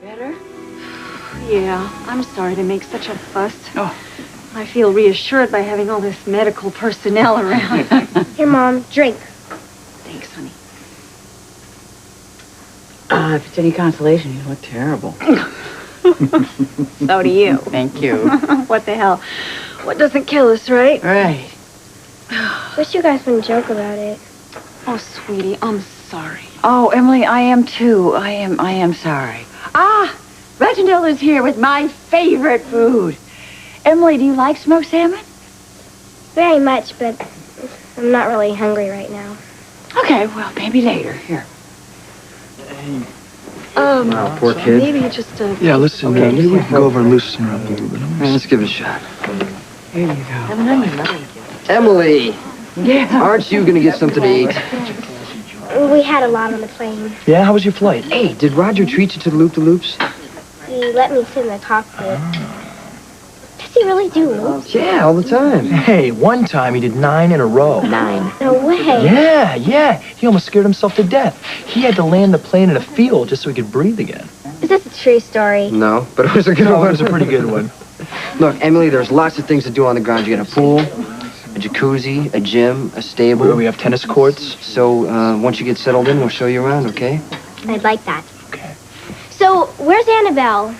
Better? Yeah, I'm sorry to make such a fuss. Oh. I feel reassured by having all this medical personnel around. Here, Mom, drink. Thanks, honey. If it's any consolation, you look terrible. So do you. Thank you. What the hell? What doesn't kill us, right? Right. Wish you guys wouldn't joke about it. Oh, sweetie, I'm sorry. Oh, Emily, I am too. I am sorry. Ah, Reginald is here with my favorite food. Emily, do you like smoked salmon? Very much, but I'm not really hungry right now. Okay, well, maybe later. Here. Poor kid. Maybe just a... Yeah, listen, maybe we can go over and loosen her up a little bit. Man, let's give it a shot. Here you go. Have an onion, mother. Emily, Yeah. aren't you gonna get something to eat? We had a lot on the plane. Yeah, how was your flight? Hey, did Roger treat you to the loop-de-loops? He let me sit in the cockpit. Does he really do loops? Yeah, all the time. Hey, one time he did 9 in a row. 9. No way. Yeah. He almost scared himself to death. He had to land the plane in a field just so he could breathe again. Is this a true story? No, but it was a good No, one. it was a pretty good one. Look, Emily, there's lots of things to do on the ground. You got a pool, a jacuzzi, a gym, a stable. We have tennis courts. So, once you get settled in, we'll show you around, okay? I'd like that. Okay. So, where's Annabelle?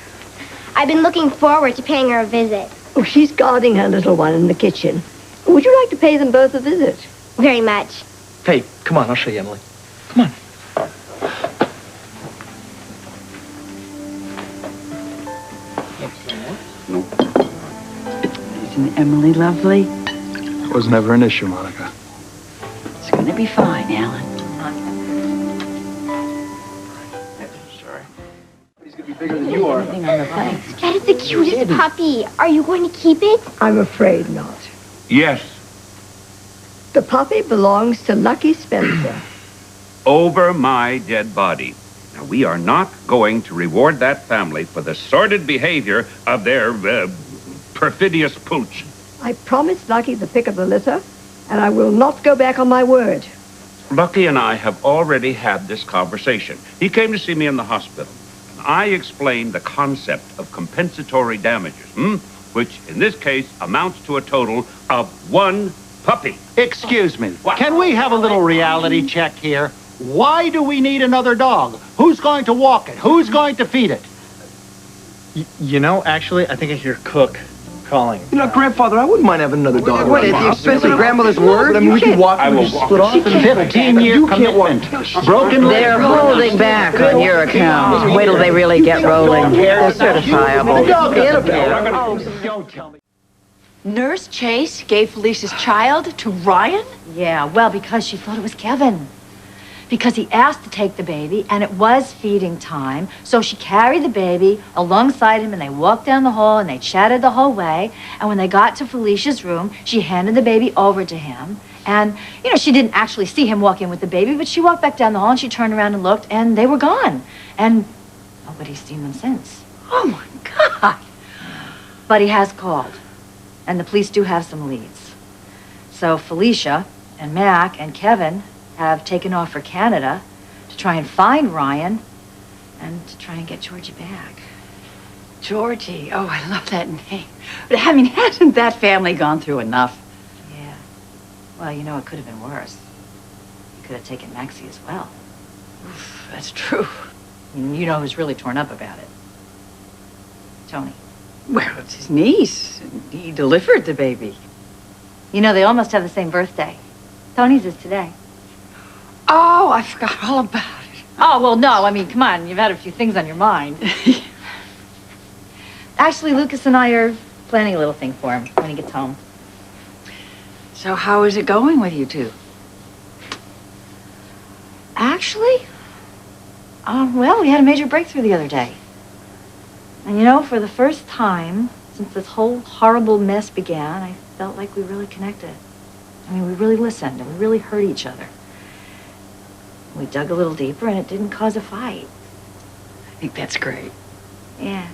I've been looking forward to paying her a visit. Oh, she's guarding her little one in the kitchen. Would you like to pay them both a visit? Very much. Hey, come on, I'll show you, Emily. Come on. Isn't Emily lovely? It was never an issue, Monica. It's going to be fine, Alan. Sorry. He's gonna be bigger than you are. Everything on the plane. That is the cutest puppy. Are you going to keep it? I'm afraid not. Yes, The puppy belongs to Lucky Spencer. over my dead body. Now, we are not going to reward that family for the sordid behavior of their perfidious pooch. I promised Lucky the pick of the litter, and I will not go back on my word. Lucky and I have already had this conversation. He came to see me in the hospital. I explained the concept of compensatory damages, which in this case amounts to a total of 1 puppy. Excuse me. What? Can we have a little reality check here? Why do we need another dog? Who's going to walk it? Who's going to feed it? You know, actually, I think I hear Cook calling. You know, Grandfather, I wouldn't mind having another dog. What, at the expense of grandmother's word? But I mean, we can walk. I will just walk. split off. 15-year commitment. Broken They're holding back on your account. Wait till they really get rolling. They're certifiable. Don't tell me. Nurse Chase gave Felicia's child to Ryan? Yeah, well, because she thought it was Kevin. Because he asked to take the baby, and it was feeding time. So she carried the baby alongside him, and they walked down the hall, and they chatted the whole way. And when they got to Felicia's room, she handed the baby over to him. And, you know, she didn't actually see him walk in with the baby, but she walked back down the hall, and she turned around and looked, and they were gone. And nobody's seen them since. Oh, my God. But he has called, and the police do have some leads. So Felicia and Mac and Kevin have taken off for Canada to try and find Ryan and to try and get Georgie back. Georgie. Oh, I love that name. But, I mean, hasn't that family gone through enough? Yeah. Well, you know, it could have been worse. He could have taken Maxie as well. Oof, that's true. And you know who's really torn up about it? Tony. Well, it's his niece. He delivered the baby. You know, they almost have the same birthday. Tony's is today. Oh, I forgot all about it. Oh, well, no, I mean, come on, you've had a few things on your mind. Actually, Lucas and I are planning a little thing for him when he gets home. So how is it going with you two? Actually, well, we had a major breakthrough the other day. And you know, for the first time since this whole horrible mess began, I felt like we really connected. I mean, we really listened and we really heard each other. We dug a little deeper and it didn't cause a fight. I think that's great. Yeah.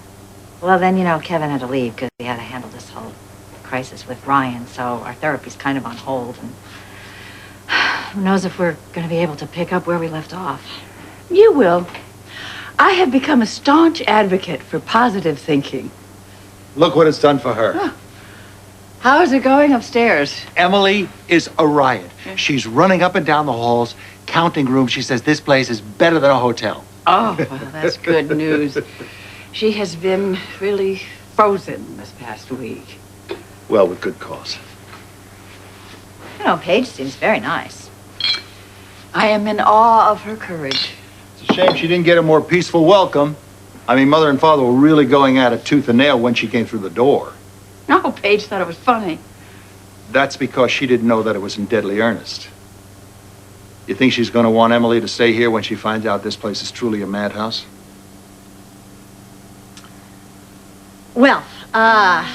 Well, then, you know, Kevin had to leave because he had to handle this whole crisis with Ryan, so our therapy's kind of on hold, and who knows if we're going to be able to pick up where we left off. You will. I have become a staunch advocate for positive thinking. Look what it's done for her. How is it going upstairs? Emily is a riot. She's running up and down the halls, counting rooms. She says this place is better than a hotel. Oh, well, that's good news. She has been really frozen this past week. Well, with good cause. You know, Paige seems very nice. I am in awe of her courage. It's a shame she didn't get a more peaceful welcome. I mean, Mother and Father were really going at it tooth and nail when she came through the door. No, Paige thought it was funny. That's because she didn't know that it was in deadly earnest. You think she's going to want Emily to stay here when she finds out this place is truly a madhouse? Well, I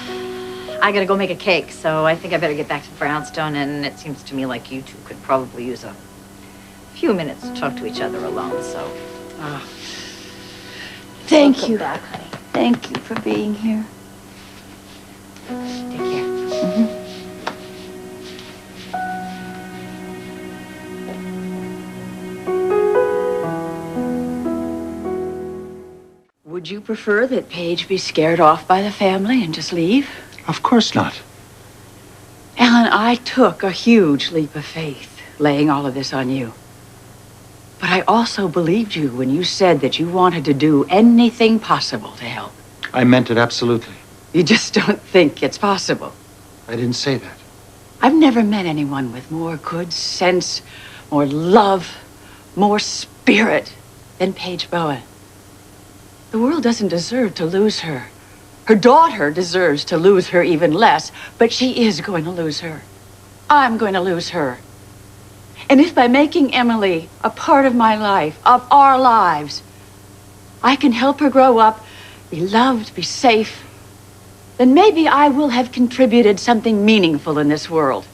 gotta go make a cake, so I think I better get back to Brownstone, and it seems to me like you two could probably use a few minutes to talk to each other alone, so. Thank Welcome you. back, honey. Thank you for being here. Take care. Would you prefer that Paige be scared off by the family and just leave? Of course not. Ellen, I took a huge leap of faith laying all of this on you. But I also believed you when you said that you wanted to do anything possible to help. I meant it absolutely. You just don't think it's possible. I didn't say that. I've never met anyone with more good sense, more love, more spirit than Paige Bowen. The world doesn't deserve to lose her. Her daughter deserves to lose her even less, but she is going to lose her. I'm going to lose her. And if by making Emily a part of my life, of our lives, I can help her grow up, be loved, be safe, then maybe I will have contributed something meaningful in this world.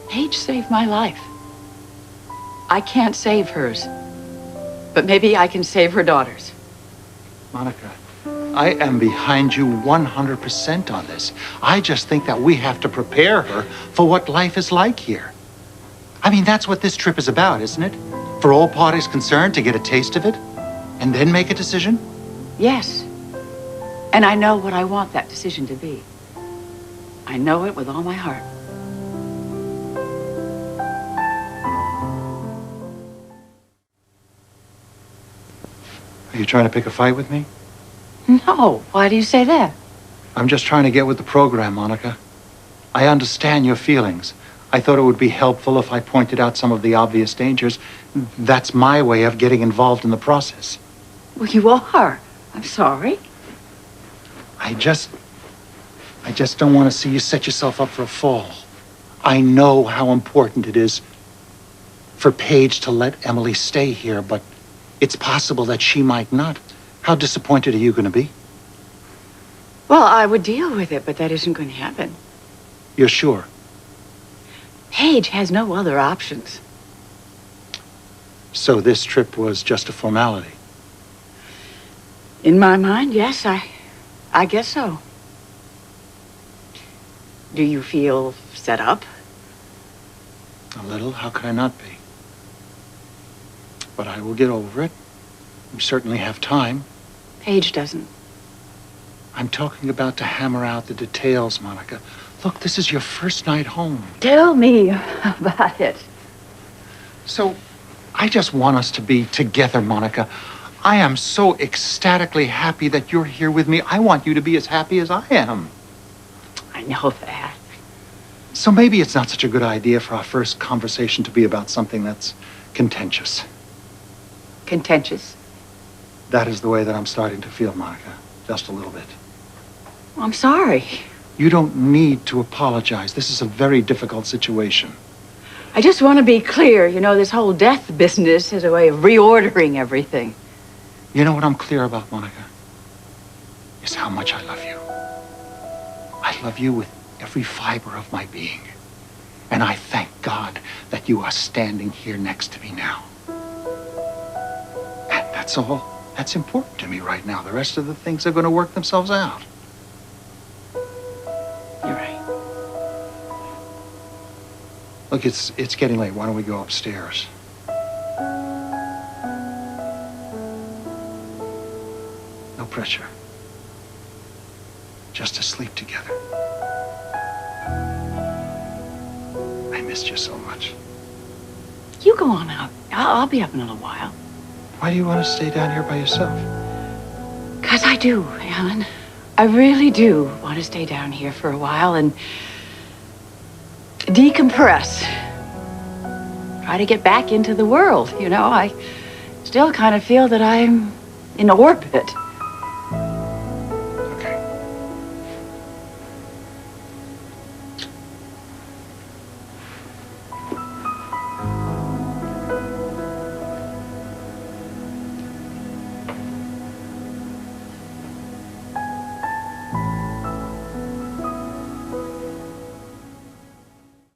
Paige saved my life. I can't save hers, but maybe I can save her daughter's. Monica, I am behind you 100% on this. I just think that we have to prepare her for what life is like here. I mean, that's what this trip is about, isn't it? For all parties concerned to get a taste of it and then make a decision? Yes. And I know what I want that decision to be. I know it with all my heart. Are you trying to pick a fight with me? No, why do you say that? I'm just trying to get with the program, Monica. I understand your feelings. I thought it would be helpful if I pointed out some of the obvious dangers. That's my way of getting involved in the process. Well, you are. I'm sorry. I just don't want to see you set yourself up for a fall. I know how important it is for Paige to let Emily stay here, but it's possible that she might not. How disappointed are you going to be? Well, I would deal with it, but that isn't going to happen. You're sure? Paige has no other options. So this trip was just a formality? In my mind, yes, I guess so. Do you feel set up? A little. How could I not be? But I will get over it. We certainly have time. Paige doesn't. I'm talking about to hammer out the details, Monica. Look, this is your first night home. Tell me about it. So, I just want us to be together, Monica. I am so ecstatically happy that you're here with me. I want you to be as happy as I am. I know that. So maybe it's not such a good idea for our first conversation to be about something that's contentious. Contentious? That is the way that I'm starting to feel, Monica. Just a little bit. I'm sorry. You don't need to apologize. This is a very difficult situation. I just want to be clear. You know, this whole death business is a way of reordering everything. You know what I'm clear about, Monica? Is how much I love you. I love you with every fiber of my being. And I thank God that you are standing here next to me now. And that's all that's important to me right now. The rest of the things are going to work themselves out. You're right. Look, it's getting late. Why don't we go upstairs? No pressure. Just to sleep together. I missed you so much. You go on out. I'll be up in a little while. Why do you want to stay down here by yourself? 'Cause I do, Alan. I really do want to stay down here for a while and decompress. Try to get back into the world, you know. I still kind of feel that I'm in orbit.